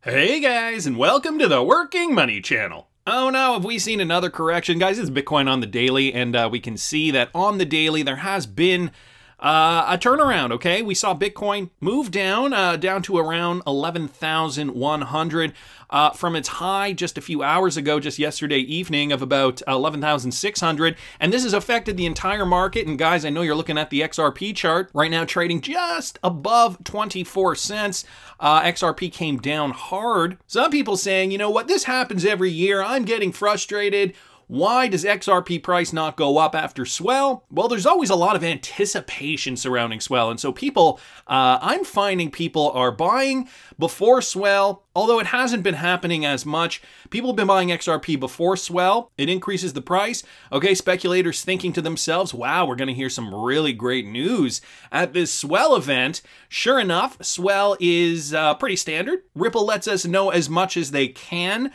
Hey guys, and welcome to the Working Money Channel. Oh no, have we seen another correction? Guys, it's Bitcoin on the daily, and we can see that on the daily there has been a turnaround, okay? We saw Bitcoin move down, down to around 11,100 from its high just a few hours ago, just yesterday evening, of about 11,600. And this has affected the entire market. And guys, I know you're looking at the XRP chart right now, trading just above 24 cents. XRP came down hard. Some people saying, you know what, this happens every year. I'm getting frustrated. Why does XRP price not go up after swell? Well, there's always a lot of anticipation surrounding swell. And so people, I'm finding people are buying before swell, although it hasn't been happening as much. People have been buying XRP before swell. It increases the price. Okay, speculators thinking to themselves, wow, we're going to hear some really great news at this swell event. Sure enough, swell is pretty standard. Ripple lets us know as much as they can.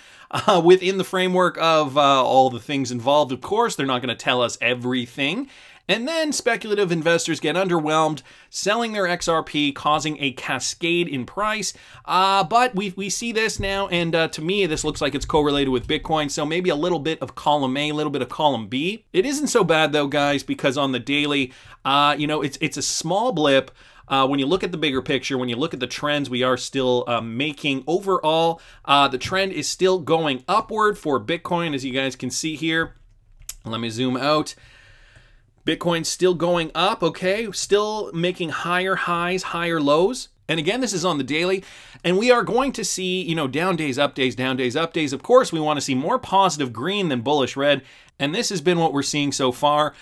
Within the framework of all the things involved, of course, they're not going to tell us everything. And then speculative investors get underwhelmed, selling their XRP, causing a cascade in price. But we see this now, and to me, this looks like it's correlated with Bitcoin, so maybe a little bit of column A, a little bit of column B. It isn't so bad, though, guys, because on the daily, you know, it's a small blip. When you look at the bigger picture, when you look at the trends, we are still making overall, the trend is still going upward for Bitcoin, as you guys can see here. Let me zoom out. Bitcoin's still going up, okay? Still making higher highs, higher lows. And again, this is on the daily, and we are going to see, you know, down days, up days, down days, up days. Of course, we want to see more positive green than bullish red, and this has been what we're seeing so far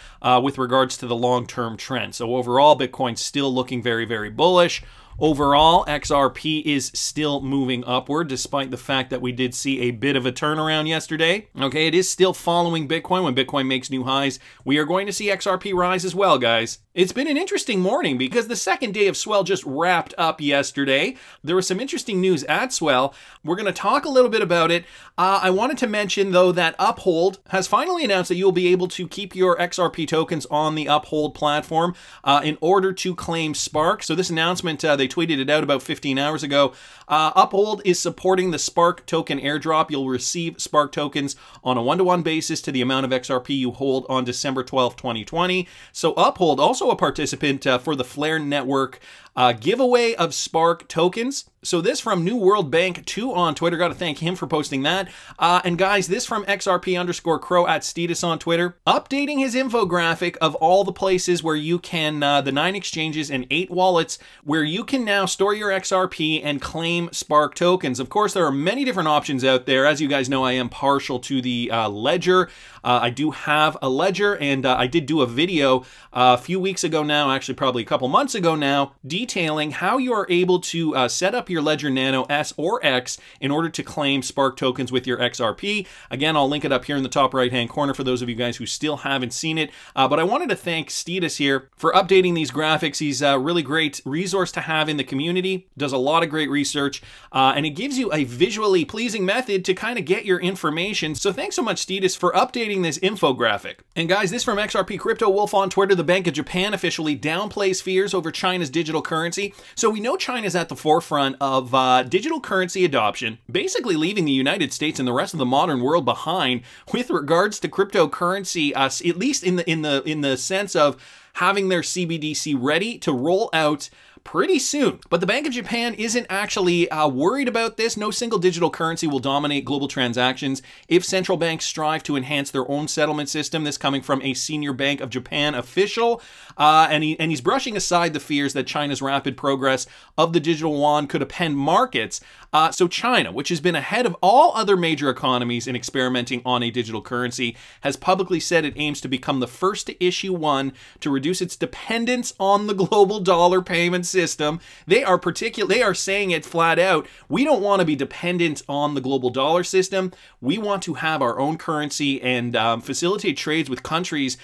with regards to the long-term trend. So overall, Bitcoin's still looking very, very bullish. Overall, XRP is still moving upward, despite the fact that we did see a bit of a turnaround yesterday. Okay, it is still following Bitcoin. When Bitcoin makes new highs, we are going to see XRP rise as well, guys. It's been an interesting morning because the second day of swell just wrapped up yesterday. There was some interesting news at swell. We're going to talk a little bit about it. I wanted to mention, though, that Uphold has finally announced that you'll be able to keep your XRP tokens on the Uphold platform in order to claim Spark. So this announcement, they tweeted it out about 15 hours ago. Uphold is supporting the Spark token airdrop. You'll receive Spark tokens on a one-to-one basis to the amount of XRP you hold on December 12, 2020. So Uphold, also a participant for the Flare Network giveaway of Spark tokens. So this from New World Bank 2 on Twitter. Got to thank him for posting that. And guys, this from XRP_Crow at Stetus on Twitter. Updating his infographic of all the places where you can, the 9 exchanges and 8 wallets, where you can now store your XRP and claim Spark tokens. Of course, there are many different options out there. As you guys know, I am partial to the Ledger. I do have a Ledger, and I did do a video a few weeks ago now, actually probably a couple months ago now, detailing how you are able to set up your Ledger Nano S or X in order to claim Spark tokens with your XRP. Again, I'll link it up here in the top right-hand corner for those of you guys who still haven't seen it. But I wanted to thank Stetus here for updating these graphics. He's a really great resource to have in the community, does a lot of great research, and it gives you a visually pleasing method to kind of get your information. So thanks so much, Stetus, for updating this infographic. And guys, this from XRP Crypto Wolf on Twitter. The Bank of Japan officially downplays fears over China's digital currency. So we know China's at the forefront of digital currency adoption, basically leaving the United States and the rest of the modern world behind with regards to cryptocurrency, at least in the sense of having their CBDC ready to roll out pretty soon. But the Bank of Japan isn't actually worried about this. No single digital currency will dominate global transactions if central banks strive to enhance their own settlement system. This coming from a senior Bank of Japan official. And he's brushing aside the fears that China's rapid progress of the digital yuan could upend markets. So China, which has been ahead of all other major economies in experimenting on a digital currency, has publicly said it aims to become the first to issue one to reduce its dependence on the global dollar payment system. They are saying it flat out. We don't want to be dependent on the global dollar system. We want to have our own currency and facilitate trades with countries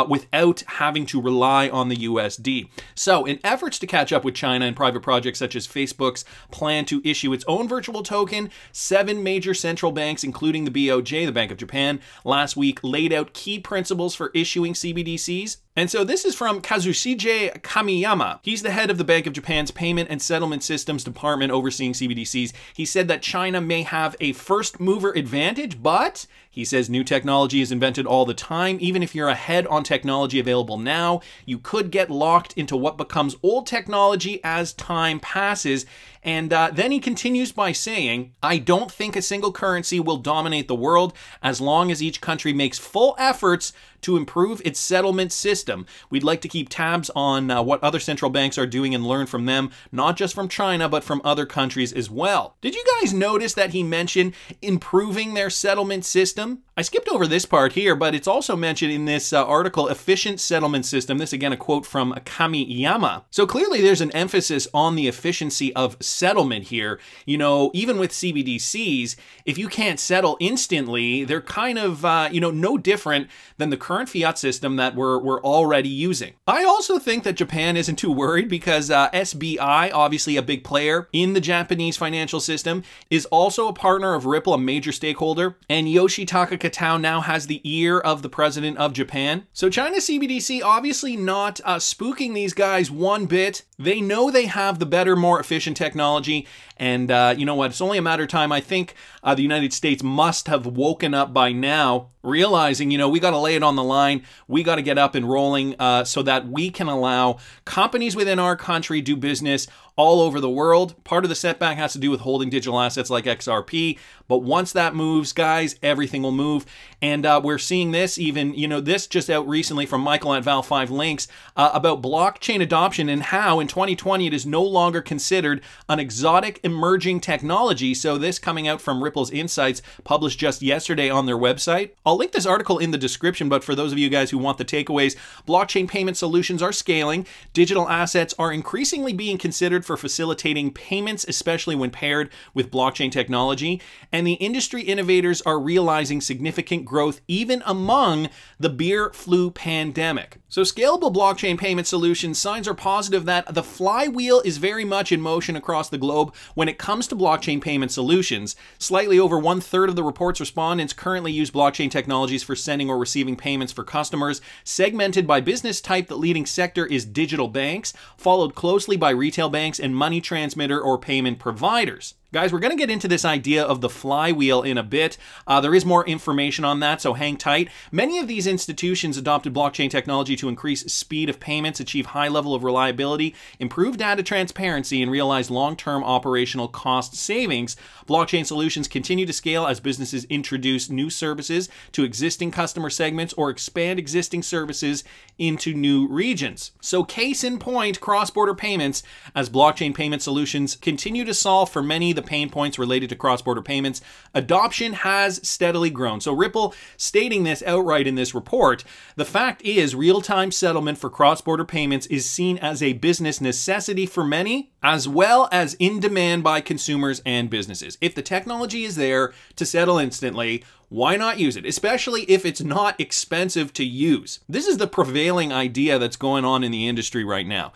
without having to rely on the USD. So in efforts to catch up with China and private projects such as Facebook's plan to issue its own virtual token, 7 major central banks, including the BOJ, the Bank of Japan, last week laid out key principles for issuing CBDCs. And so this is from Kazushige Kamiyama. He's the head of the Bank of Japan's Payment and Settlement Systems Department overseeing CBDCs. He said that China may have a first mover advantage, but he says new technology is invented all the time. Even if you're ahead on technology available now, you could get locked into what becomes old technology as time passes. And then he continues by saying, I don't think a single currency will dominate the world as long as each country makes full efforts to improve its settlement system. We'd like to keep tabs on what other central banks are doing and learn from them, not just from China, but from other countries as well. Did you guys notice that he mentioned improving their settlement system? I skipped over this part here, but it's also mentioned in this article, efficient settlement system. This again, a quote from Kamiyama. So clearly there's an emphasis on the efficiency of settlement here. You know, even with CBDCs, if you can't settle instantly, they're kind of, no different than the current fiat system that we're already using. I also think that Japan isn't too worried because SBI, obviously a big player in the Japanese financial system, is also a partner of Ripple, a major stakeholder, and Yoshitaka Kitao now has the ear of the president of Japan. So China CBDC obviously not spooking these guys one bit. They know they have the better, more efficient technology. And you know what? It's only a matter of time. I think the United States must have woken up by now, realizing, we got to lay it on the line. We got to get up and rolling so that we can allow companies within our country do business all over the world. Part of the setback has to do with holding digital assets like XRP. But once that moves, guys, everything will move. And we're seeing this even, this just out recently from Michael at Val5 Links about blockchain adoption and how in 2020 it is no longer considered an exotic emerging technology. So this coming out from Ripple's Insights, published just yesterday on their website. I'll link this article in the description, but for those of you guys who want the takeaways, blockchain payment solutions are scaling. Digital assets are increasingly being considered for facilitating payments, especially when paired with blockchain technology. And the industry innovators are realizing significant growth even among the beer flu pandemic. So scalable blockchain payment solutions, signs are positive that the flywheel is very much in motion across the globe when it comes to blockchain payment solutions. Slightly over 1/3 of the report's respondents currently use blockchain technologies for sending or receiving payments for customers. Segmented by business type, the leading sector is digital banks, followed closely by retail banks and money transmitter or payment providers. Guys, we're going to get into this idea of the flywheel in a bit. There is more information on that, so hang tight. Many of these institutions adopted blockchain technology to increase speed of payments, achieve high level of reliability, improve data transparency, and realize long-term operational cost savings. Blockchain solutions continue to scale as businesses introduce new services to existing customer segments or expand existing services into new regions. So case in point, cross-border payments, as blockchain payment solutions continue to solve for many the pain points related to cross-border payments, adoption has steadily grown. So Ripple stating this outright in this report, the fact is real-time settlement for cross-border payments is seen as a business necessity for many, as well as in demand by consumers and businesses. If the technology is there to settle instantly, why not use it? Especially if it's not expensive to use. This is the prevailing idea that's going on in the industry right now.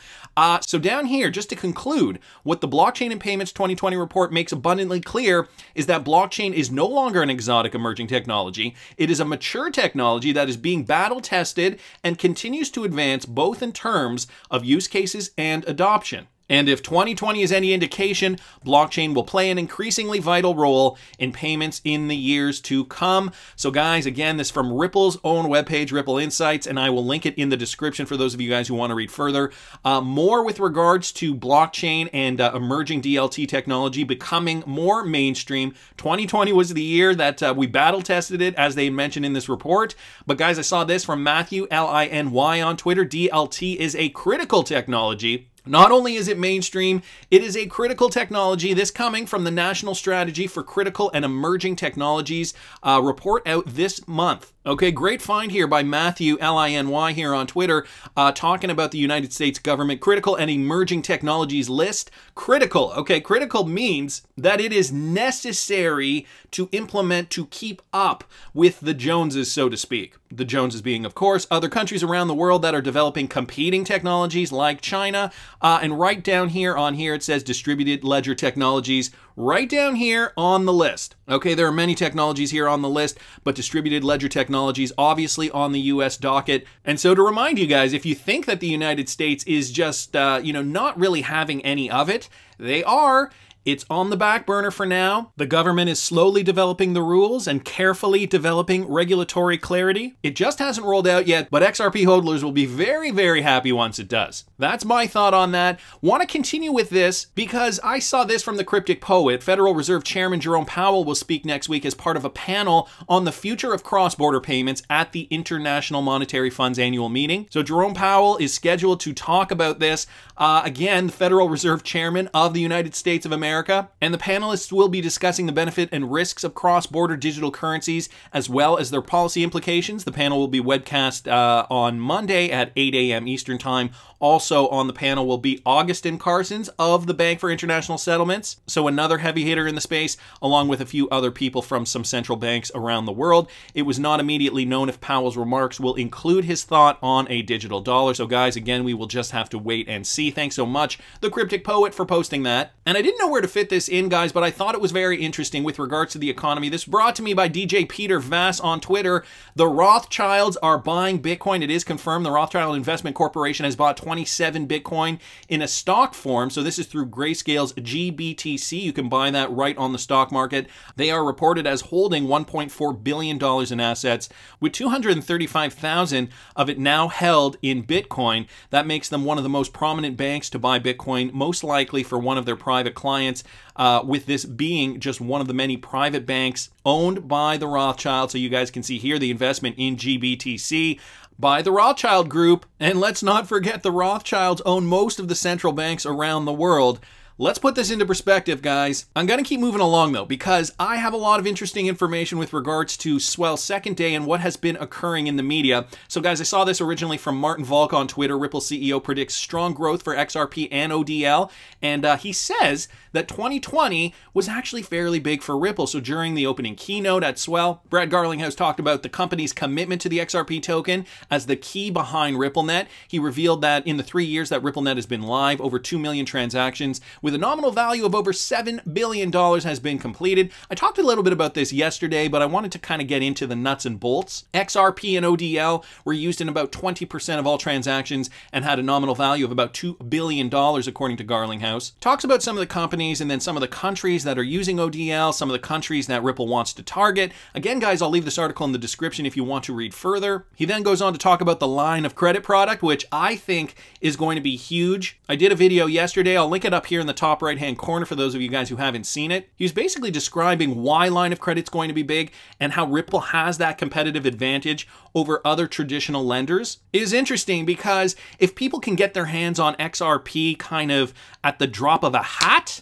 So down here, just to conclude, what the Blockchain and Payments 2020 report makes abundantly clear is that blockchain is no longer an exotic emerging technology. It is a mature technology that is being battle tested and continues to advance both in terms of use cases and adoption. And if 2020 is any indication, blockchain will play an increasingly vital role in payments in the years to come. So guys, again, this is from Ripple's own webpage, Ripple Insights, and I will link it in the description for those of you guys who want to read further. More with regards to blockchain and emerging DLT technology becoming more mainstream. 2020 was the year that we battle tested it, as they mentioned in this report. But guys, I saw this from Matthew, L-I-N-Y on Twitter. DLT is a critical technology. Not only is it mainstream, it is a critical technology. This coming from the National Strategy for Critical and Emerging Technologies report out this month. Okay, great find here by Matthew, L-I-N-Y here on Twitter, talking about the United States government critical and emerging technologies list. Critical, okay, critical means that it is necessary to implement to keep up with the Joneses, so to speak. The Joneses being, of course, other countries around the world that are developing competing technologies like China. And right down here on here, it says distributed ledger technologies. right down here on the list. Okay, there are many technologies here on the list, but distributed ledger technologies obviously on the US docket. And so to remind you guys, if you think that the United States is just, not really having any of it, they are. It's on the back burner for now. The government is slowly developing the rules and carefully developing regulatory clarity. It just hasn't rolled out yet, but XRP hodlers will be very, very happy once it does. That's my thought on that. Want to continue with this because I saw this from the Cryptic Poet. Federal Reserve Chairman Jerome Powell will speak next week as part of a panel on the future of cross-border payments at the International Monetary Fund's annual meeting. So Jerome Powell is scheduled to talk about this. Again, the Federal Reserve Chairman of the United States of America. And the panelists will be discussing the benefit and risks of cross-border digital currencies, as well as their policy implications. The panel will be webcast on Monday at 8 a.m. Eastern Time. Also on the panel will be Augustin Carsons of the Bank for International Settlements, so another heavy hitter in the space, along with a few other people from some central banks around the world. It was not immediately known if Powell's remarks will include his thought on a digital dollar. So guys, again, we will just have to wait and see. Thanks so much, the Cryptic Poet, for posting that. And I didn't know where to fit this in, guys, but I thought it was very interesting with regards to the economy. This was brought to me by DJ Peter Vass on Twitter. The Rothschilds are buying Bitcoin. It is confirmed. The Rothschild Investment Corporation has bought 27 Bitcoin in a stock form. So this is through Grayscale's GBTC. You can buy that right on the stock market. They are reported as holding $1.4 billion in assets, with 235,000 of it now held in Bitcoin. That makes them one of the most prominent banks to buy Bitcoin, most likely for one of their private clients, with this being just one of the many private banks owned by the Rothschilds. So you guys can see here the investment in GBTC by the Rothschild Group. And let's not forget the Rothschilds own most of the central banks around the world. Let's put this into perspective, guys. I'm going to keep moving along, though, because I have a lot of interesting information with regards to Swell's second day and what has been occurring in the media. So, guys, I saw this originally from Martin Volk on Twitter. Ripple CEO predicts strong growth for XRP and ODL, and he says that 2020 was actually fairly big for Ripple. So during the opening keynote at Swell, Brad Garlinghouse talked about the company's commitment to the XRP token as the key behind RippleNet. He revealed that in the 3 years that RippleNet has been live, over 2 million transactions with a nominal value of over $7 billion has been completed. I talked a little bit about this yesterday, but I wanted to kind of get into the nuts and bolts. XRP and ODL were used in about 20% of all transactions and had a nominal value of about $2 billion, according to Garlinghouse. Talks about some of the companies and then some of the countries that are using ODL, some of the countries that Ripple wants to target. Again, guys, I'll leave this article in the description if you want to read further. He then goes on to talk about the line of credit product, which I think is going to be huge. I did a video yesterday. I'll link it up here in the top right-hand corner for those of you guys who haven't seen it. He was basically describing why line of credit's going to be big and how Ripple has that competitive advantage over other traditional lenders. It is interesting because if people can get their hands on XRP kind of at the drop of a hat,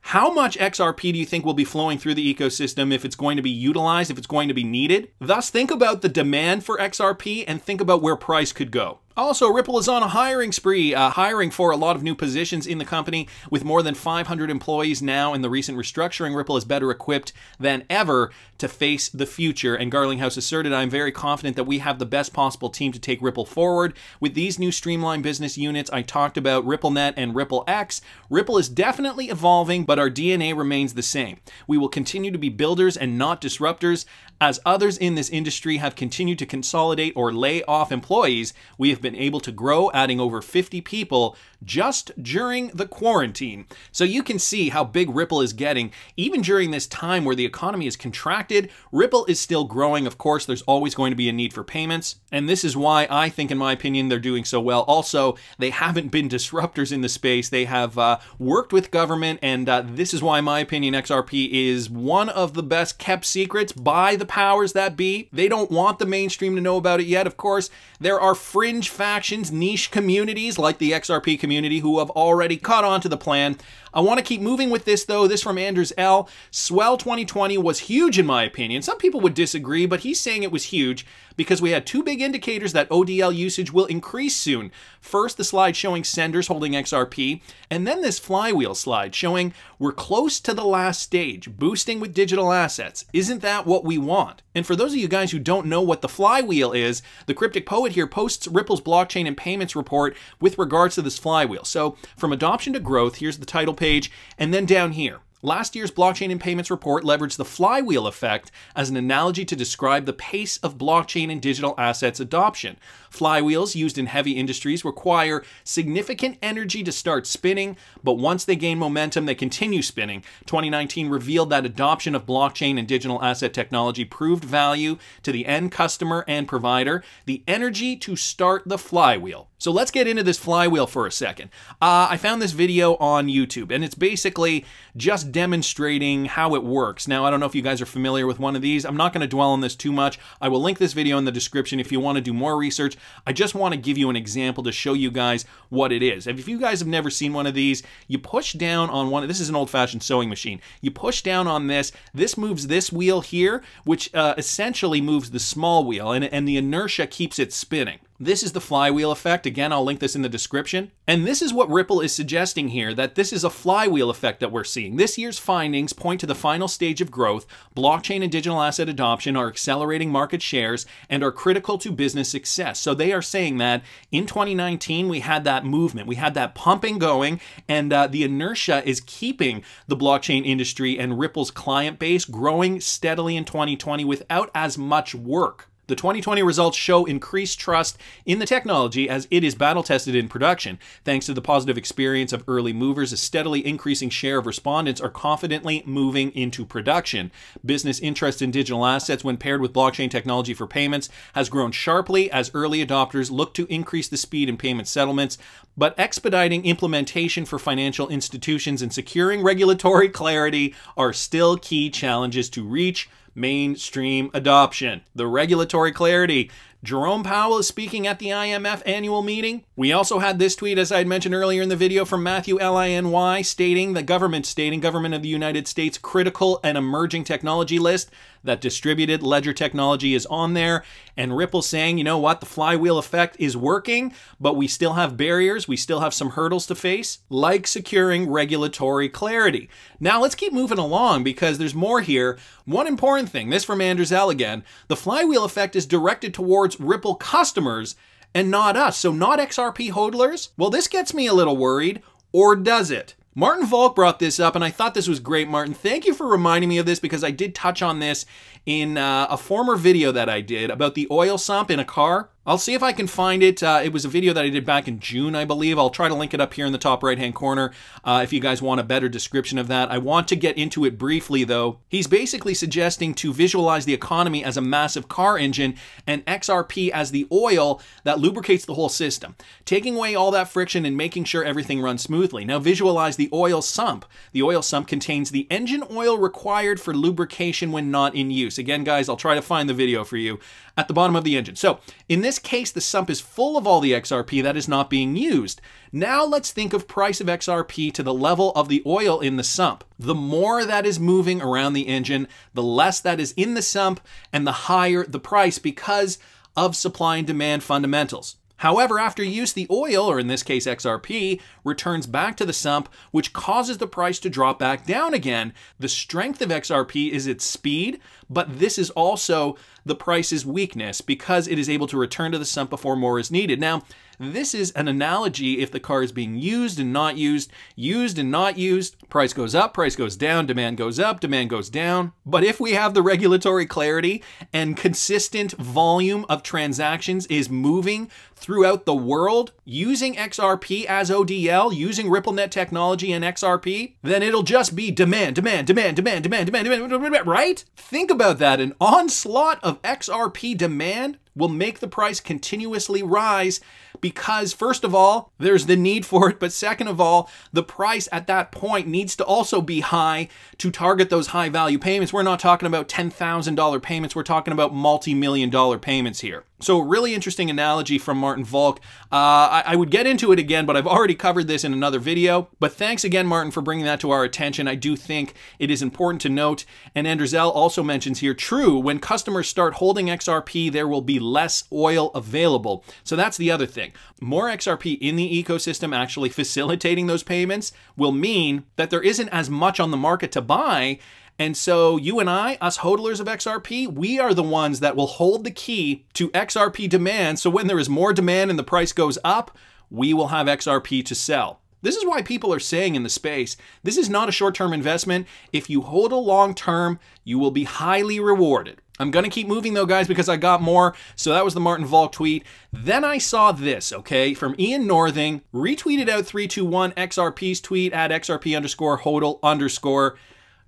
how much XRP do you think will be flowing through the ecosystem if it's going to be utilized, if it's going to be needed? Thus, think about the demand for XRP and think about where price could go. Also, Ripple is on a hiring spree, hiring for a lot of new positions in the company. With more than 500 employees now in the recent restructuring, Ripple is better equipped than ever to face the future. And Garlinghouse asserted, "I'm very confident that we have the best possible team to take Ripple forward. With these new streamlined business units I talked about, RippleNet and RippleX, Ripple is definitely evolving, but our DNA remains the same. We will continue to be builders and not disruptors. As others in this industry have continued to consolidate or lay off employees, we have been able to grow, adding over 50 people just during the quarantine." So you can see how big Ripple is getting. Even during this time where the economy is contracted, Ripple is still growing. Of course, there's always going to be a need for payments. And this is why I think, in my opinion, they're doing so well. Also, they haven't been disruptors in the space. They have worked with government, and this is why, in my opinion, XRP is one of the best kept secrets by the powers that be. They don't want the mainstream to know about it yet. Of course, there are fringe factions, niche communities like the XRP community who have already caught on to the plan. I want to keep moving with this, though. This from Anders L. Swell 2020 was huge, in my opinion. Some people would disagree, but he's saying it was huge because we had two big indicators that ODL usage will increase soon. First, the slide showing senders holding XRP, and then this flywheel slide showing we're close to the last stage, boosting with digital assets. Isn't that what we want? And for those of you guys who don't know what the flywheel is, the Cryptic Poet here posts Ripple's blockchain and payments report with regards to this flywheel. So from adoption to growth, here's the title page, and then down here, Last year's Blockchain and Payments report leveraged the flywheel effect as an analogy to describe the pace of blockchain and digital assets adoption. Flywheels used in heavy industries require significant energy to start spinning, but once they gain momentum, they continue spinning. 2019 revealed that adoption of blockchain and digital asset technology proved value to the end customer and provider, the energy to start the flywheel. So let's get into this flywheel for a second. I found this video on YouTube, and it's basically just demonstrating how it works. Now, I don't know if you guys are familiar with one of these. I'm not going to dwell on this too much. I will link this video in the description if you want to do more research. I just want to give you an example to show you guys what it is. If you guys have never seen one of these, you push down on one. This is an old-fashioned sewing machine. You push down on this. This moves this wheel here, which essentially moves the small wheel, and the inertia keeps it spinning. This is the flywheel effect. Again, I'll link this in the description. And this is what Ripple is suggesting here, that this is a flywheel effect that we're seeing. This year's findings point to the final stage of growth. Blockchain and digital asset adoption are accelerating market shares and are critical to business success. So they are saying that in 2019, we had that movement, we had that pumping going, and the inertia is keeping the blockchain industry and Ripple's client base growing steadily in 2020 without as much work. The 2020 results show increased trust in the technology as it is battle-tested in production. Thanks to the positive experience of early movers, a steadily increasing share of respondents are confidently moving into production. Business interest in digital assets when paired with blockchain technology for payments has grown sharply as early adopters look to increase the speed in payment settlements, but expediting implementation for financial institutions and securing regulatory clarity are still key challenges to reach mainstream adoption. The regulatory clarity. Jerome Powell is speaking at the IMF annual meeting. We also had this tweet, as I had mentioned earlier in the video, from Matthew Liny stating government of the United States critical and emerging technology list, that distributed ledger technology is on there, and Ripple saying, you know what, the flywheel effect is working, but we still have barriers, we still have some hurdles to face, like securing regulatory clarity. Now let's keep moving along because there's more here. One important thing, this from Andrezel again, the flywheel effect is directed towards Ripple customers and not us, so not XRP hodlers. Well, this gets me a little worried, or does it? Martin Volk brought this up, and I thought this was great, Martin. Thank you for reminding me of this because I did touch on this in a former video that I did about the oil sump in a car. I'll see if I can find it. It was a video that I did back in June, I believe. I'll try to link it up here in the top right-hand corner if you guys want a better description of that. I want to get into it briefly, though. He's basically suggesting to visualize the economy as a massive car engine and XRP as the oil that lubricates the whole system, taking away all that friction and making sure everything runs smoothly. Now visualize the oil sump. The oil sump contains the engine oil required for lubrication when not in use. Again, guys, I'll try to find the video for you at the bottom of the engine. So in this case, the sump is full of all the XRP that is not being used. Now let's think of price of XRP to the level of the oil in the sump. The more that is moving around the engine, the less that is in the sump, and the higher the price because of supply and demand fundamentals. However, after use, the oil, or in this case XRP, returns back to the sump, which causes the price to drop back down again. The strength of XRP is its speed, but this is also the price's weakness because it is able to return to the sump before more is needed. Now, this is an analogy if the car is being used and not used, used and not used, price goes up, price goes down, demand goes up, demand goes down. But if we have the regulatory clarity and consistent volume of transactions is moving throughout the world using XRP as ODL, using RippleNet technology and XRP, then it'll just be demand, demand, demand, demand, demand, demand, demand, demand, right? Think about that. An onslaught of XRP demand will make the price continuously rise because, first of all, there's the need for it, but second of all, the price at that point needs to also be high to target those high value payments. We're not talking about $10,000 payments, we're talking about multi-million-dollar payments here. So really interesting analogy from Martin Volk. I would get into it again, but I've already covered this in another video. But thanks again, Martin, for bringing that to our attention. I do think it is important to note. And Andrezel also mentions here, true, when customers start holding XRP, there will be less oil available. So that's the other thing. More XRP in the ecosystem actually facilitating those payments will mean that there isn't as much on the market to buy. And so you and I, us hodlers of XRP, we are the ones that will hold the key to XRP demand. So when there is more demand and the price goes up, we will have XRP to sell. This is why people are saying in the space, this is not a short-term investment. If you hold a long-term, you will be highly rewarded. I'm going to keep moving though, guys, because I got more. So that was the Martin Volk tweet. Then I saw this, okay, from Ian Northing, retweeted out 321 XRP's tweet at XRP_HODL_.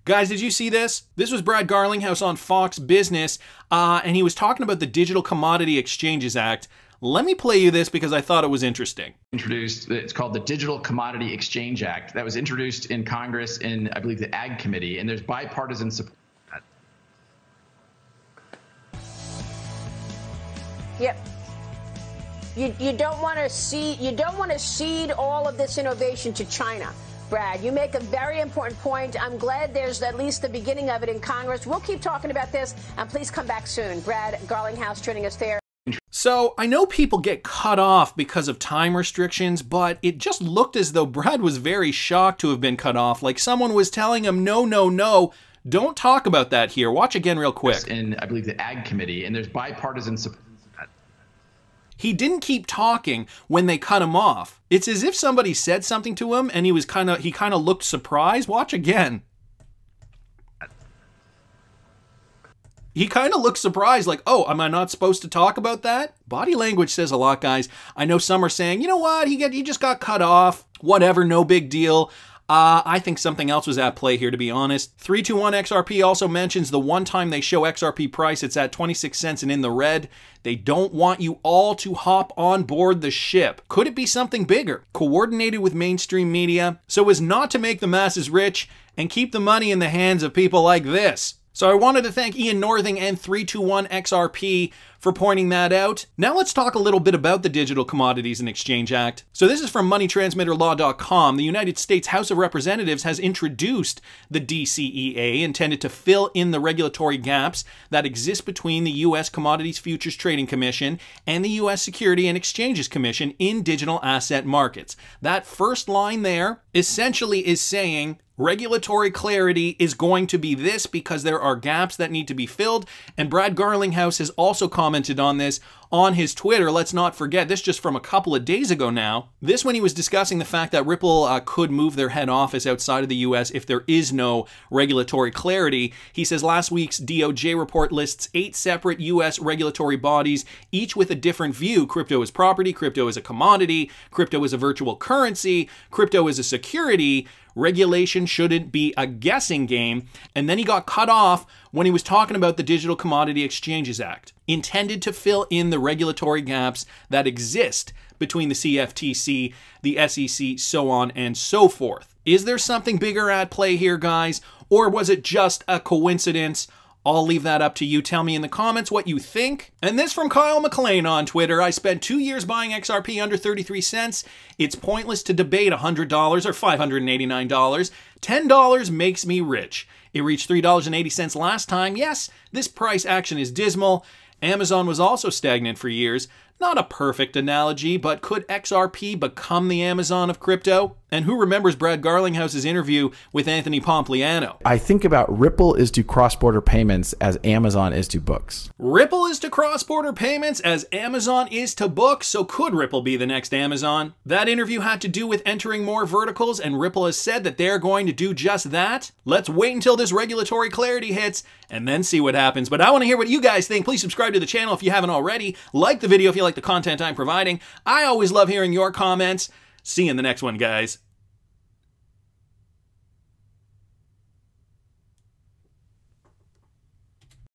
Guys, did you see this? This was Brad Garlinghouse on Fox Business, and he was talking about the Digital Commodity Exchanges Act. Let me play you this because I thought it was interesting. It's called the Digital Commodity Exchange Act. That was introduced in Congress in, I believe, the Ag Committee, and there's bipartisan support. Yep. You don't want to cede all of this innovation to China. Brad, you make a very important point. I'm glad there's at least the beginning of it in Congress. We'll keep talking about this, and please come back soon. Brad Garlinghouse joining us there. So I know people get cut off because of time restrictions, but it just looked as though Brad was very shocked to have been cut off. Like someone was telling him, no, no, no, don't talk about that here. Watch again real quick. In, I believe, the Ag Committee, and there's bipartisan support. He didn't keep talking when they cut him off. It's as if somebody said something to him and he kind of looked surprised. Watch again. He kind of looked surprised, like, oh, am I not supposed to talk about that? Body language says a lot, guys. I know some are saying, you know what, he just got cut off. Whatever, no big deal. I think something else was at play here, to be honest. 321 XRP also mentions the one time they show XRP price, it's at 26 cents and in the red. They don't want you all to hop on board the ship. Could it be something bigger? Coordinated with mainstream media so as not to make the masses rich and keep the money in the hands of people like this. So I wanted to thank Ian Northing and 321 XRP for pointing that out. Now let's talk a little bit about the Digital Commodities and Exchange Act. So this is from moneytransmitterlaw.com. The United States House of Representatives has introduced the DCEA, intended to fill in the regulatory gaps that exist between the U.S. Commodities Futures Trading Commission and the U.S. Security and Exchanges Commission in digital asset markets. That first line there essentially is saying regulatory clarity is going to be this because there are gaps that need to be filled. And Brad Garlinghouse has also commented on this on his Twitter. Let's not forget, this just from a couple of days ago now. This when he was discussing the fact that Ripple could move their head office outside of the US if there is no regulatory clarity. He says last week's DOJ report lists 8 separate US regulatory bodies, each with a different view. Crypto is property, crypto is a commodity, crypto is a virtual currency, crypto is a security. Regulation shouldn't be a guessing game. And then he got cut off when he was talking about the Digital Commodity Exchanges Act, intended to fill in the regulatory gaps that exist between the CFTC, the SEC, so on and so forth. Is there something bigger at play here, guys? Or was it just a coincidence? I'll leave that up to you. Tell me in the comments what you think. And this from Kyle McLean on Twitter. I spent 2 years buying XRP under 33 cents. It's pointless to debate $100 or $589. $10 makes me rich. It reached $3.80 last time. Yes, this price action is dismal. Amazon was also stagnant for years. Not a perfect analogy, but could XRP become the Amazon of crypto? And who remembers Brad Garlinghouse's interview with Anthony Pompliano? I think about Ripple is to cross-border payments as Amazon is to books. Ripple is to cross-border payments as Amazon is to books, so could Ripple be the next Amazon? That interview had to do with entering more verticals, and Ripple has said that they're going to do just that. Let's wait until this regulatory clarity hits and then see what happens. But I want to hear what you guys think. Please subscribe to the channel if you haven't already. Like the video if you like the content I'm providing. I always love hearing your comments. See you in the next one, guys.